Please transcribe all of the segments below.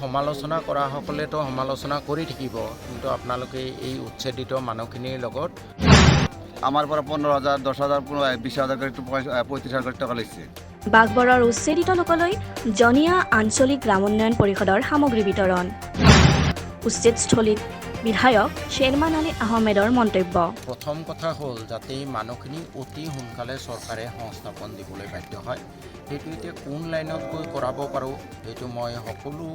সমালোচনা কৰা সকলেতো সমালোচনা কৰি থাকিব, কিন্তু আপোনালোকে এই উচ্ছেদিত মানুহখিনিৰ লগত আমাৰ পৰা 15,000 10,000 20,000 কৰে 35,000 টাকা লৈছে। ঘবৰৰ উচ্ছেদিত লোকলৈ জনীয়া আঞ্চলিক গ্ৰাম উন্নয়ন পৰিষদৰ সামগ্ৰী বিতৰণ। উচ্ছেদস্থলীত বিধায়ক শ্বেৰমান আলী আহমেদৰ মন্তব্য। প্ৰথম কথা হ'ল যাতে এই মানুহখিনি অতি সোনকালে চৰকাৰে সংস্থাপন দিবলৈ বাধ্য হয়। সেইটো এতিয়া কোন লাইনত গৈ কৰাব পাৰোঁ সেইটো মই সকলো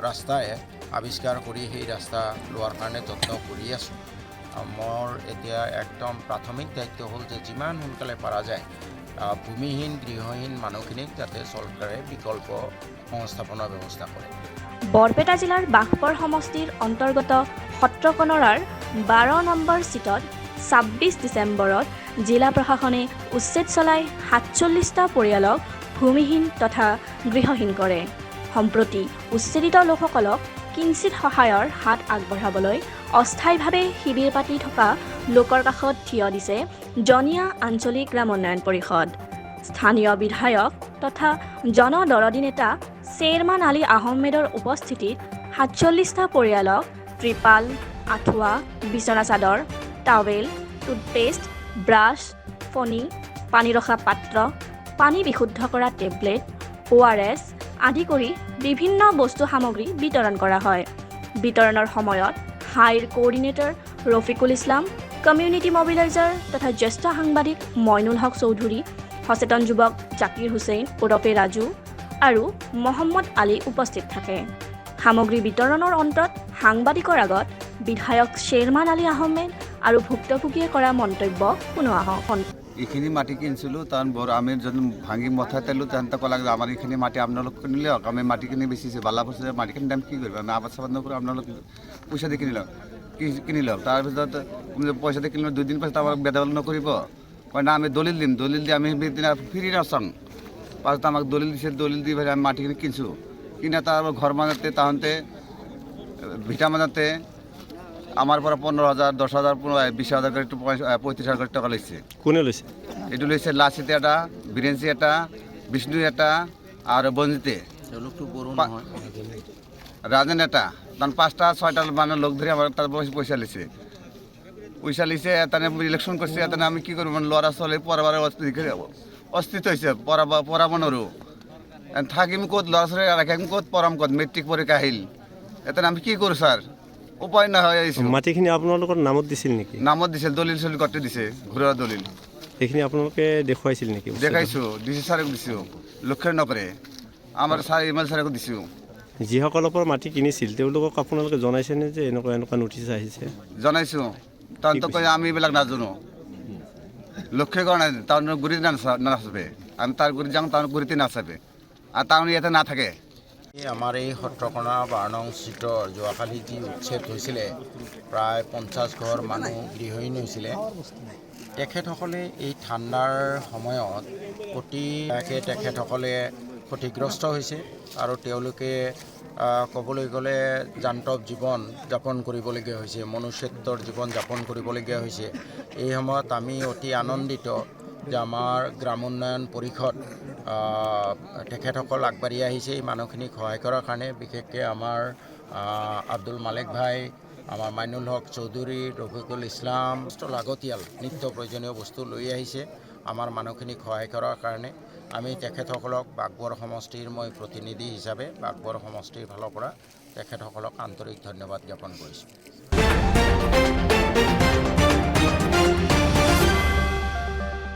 ৰাস্তাই আৱিষ্কাৰ কৰি সেই ৰাস্তা লোৱাৰ কাৰণে যত্ন কৰি আছোঁ। মোৰ এতিয়া একদম প্ৰাথমিক দায়িত্ব হ'ল যে যিমান সোনকালে পৰা যায় ভূমিহীন গৃহহীন মানুহখিনিক যাতে চৰকাৰে বিকল্প সংস্থাপনৰ ব্যৱস্থা কৰে। বৰপেটা জিলাৰ ঘবৰ সমষ্টিৰ অন্তৰ্গত সত্ৰকনৰাৰ 12 নম্বৰ চিটত 26 ডিচেম্বৰত জিলা প্ৰশাসনে উচ্ছেদ চলাই 47টা পৰিয়ালক ভূমিহীন তথা গৃহহীন কৰে। সম্প্ৰতি উচ্ছেদিত লোকসকলক কিঞ্চিত সহায়ৰ হাত আগবঢ়াবলৈ অস্থায়ীভাৱে শিবিৰ পাতি থকা লোকৰ কাষত থিয় দিছে জনীয়া আঞ্চলিক গ্ৰাম উন্নয়ন পৰিষদ। স্থানীয় বিধায়ক তথা জনদৰদী নেতা শ্বেৰমান আলী আহমেদৰ উপস্থিতিত 47টা পৰিয়ালক ত্ৰিপাল, আঁঠুৱা, বিচনা চাদৰ, টাৱেল, টুথপেষ্ট, ব্ৰাছ, ফণি, পানী ৰখা পাত্ৰ, পানী বিশুদ্ধ কৰা টেবলেট, ORS আদি কৰি বিভিন্ন বস্তু সামগ্ৰী বিতৰণ কৰা হয়। বিতৰণৰ সময়ত হাইৰ coordinator Rafiqul Islam, community mobiliser তথা জ্যেষ্ঠ সাংবাদিক মইনুল হক চৌধুৰী, সচেতন যুৱক জাকিৰ হুছেইন ওৰফে ৰাজু আৰু মহম্মদ আলী উপস্থিত থাকে। সামগ্ৰী বিতৰণৰ অন্তত সাংবাদিকৰ আগত বিধায়ক শ্বেৰমান আলী আহমেদ আৰু ভুক্তভোগীয়ে কৰা মন্তব্য শুনোৱা হওক। এইখিনি মাটি কিনিছিলোঁ তান বৰ আমি যদি ভাঙি মথা তেলোঁ তেহেঁতে ক'লাক যে আমাৰ এইখিনি মাটি আপোনালোক কিনিলে হওক, আমি মাটিখিনি বেচিছোঁ বালা বস্তু মাটিখিনি দাম কি কৰিব, আমি আবাদ চাবাদ নকৰোঁ, আপোনালোক পইচা দি কিনি লওক। তাৰপিছত পইচা দি কিনিলে 2 দিন পাছত আমাক বেদখল নকৰিব, কয় না আমি দলিল দিম, দলিল দি আমি সেইদিনা ফ্ৰী নাচাং। পাছত আমাক দলিল দিছে, দলিল দি পেলাই আমি মাটিখিনি কিনিছোঁ। কিনা তাৰ ঘৰ মানতে তাহতে ভিটা মানতে আমাৰ পৰা 15,000 10,000 20,000 করে 35,000 টাকা লৈছে। কোনে লৈছে? এইটো লৈছে লাচিতে এটা, বিৰেঞ্চি এটা, বিষ্ণু এটা আৰু বঞ্জিতে ৰাজেন এটা, তান 5টা 6টা মানুহ লগ ধৰি আমাৰ তাৰ পইচা লৈছে। তানে ইলেকশ্যন কৰিছে, তানে আমি কি কৰোঁ ল'ৰা ছোৱালী পঢ়াবাৰ অস্তিত্ব হৈছে, পঢ়াব নোৱাৰোঁ। থাকিম ক'ত, ল'ৰা ছোৱালী ৰাখিম ক'ত, পঢ়াম ক'ত, মেট্ৰিক পৰীক্ষা আহিল, এতে আমি কি কৰোঁ ছাৰ, উপায় নহয়। মাটিখিনি আপোনালোকৰ নামত দিছিল নেকি? নামত দিছিল, দলিল চলিল গোটেই দিছে, ঘৰুৱা দলিল। সেইখিনি আপোনালোকে দেখুৱাইছিল নেকি? দেখাইছোঁ, ডিচি ছাৰক দিছোঁ, লক্ষ্য নকৰে। আমাৰ ছাৰ ML ছাৰকো দিছোঁ। যিসকলৰ পৰা মাটি কিনিছিল তেওঁলোকক আপোনালোকে জনাইছেনে যে এনেকুৱা এনেকুৱা নটিচ আহিছে? জনাইছোঁ, তাহাঁতক কয় আমি এইবিলাক নাজানো, লক্ষ্য কৰা নাই, তাৰ গুৰিত নাচাবে, আমি তাৰ গুৰিত যাওঁ, তাৰ গুৰিতে নাচাবে, আৰু তাৰ ইয়াতে নাথাকে। আমাৰ এই সত্ৰকনা 12 নং চিটৰ যোৱাকালি যি উচ্ছেদ হৈছিলে, প্ৰায় 50 ঘৰ মানুহ গৃহহীন হৈছিলে। তেখেতসকলে এই ঠাণ্ডাৰ সময়ত তেখেতসকলে ক্ষতিগ্ৰস্ত হৈছে আৰু তেওঁলোকে ক'বলৈ গ'লে যান্ত্ৰৱ জীৱন যাপন কৰিবলগীয়া হৈছে, মনুষ্যত্বৰ জীৱন যাপন কৰিবলগীয়া হৈছে। এই সময়ত আমি অতি আনন্দিত যে আমাৰ গ্ৰাম উন্নয়ন পৰিষদ তেখেতসকল আগবাঢ়ি আহিছে এই মানুহখিনিক সহায় কৰাৰ কাৰণে। বিশেষকৈ আমাৰ আব্দুল মালিক ভাই, আমাৰ মাইনুল হক চৌধুৰী, ৰফিকুল ইছলাম লাগতিয়াল নিত্য প্ৰয়োজনীয় বস্তু লৈ আহিছে আমাৰ মানুহখিনিক সহায় কৰাৰ কাৰণে। আমি তেখেতসকলক ঘবৰ সমষ্টিৰ মই প্ৰতিনিধি হিচাপে ঘবৰ সমষ্টিৰ ফালৰ পৰা তেখেতসকলক আন্তৰিক ধন্যবাদ জ্ঞাপন কৰিছোঁ।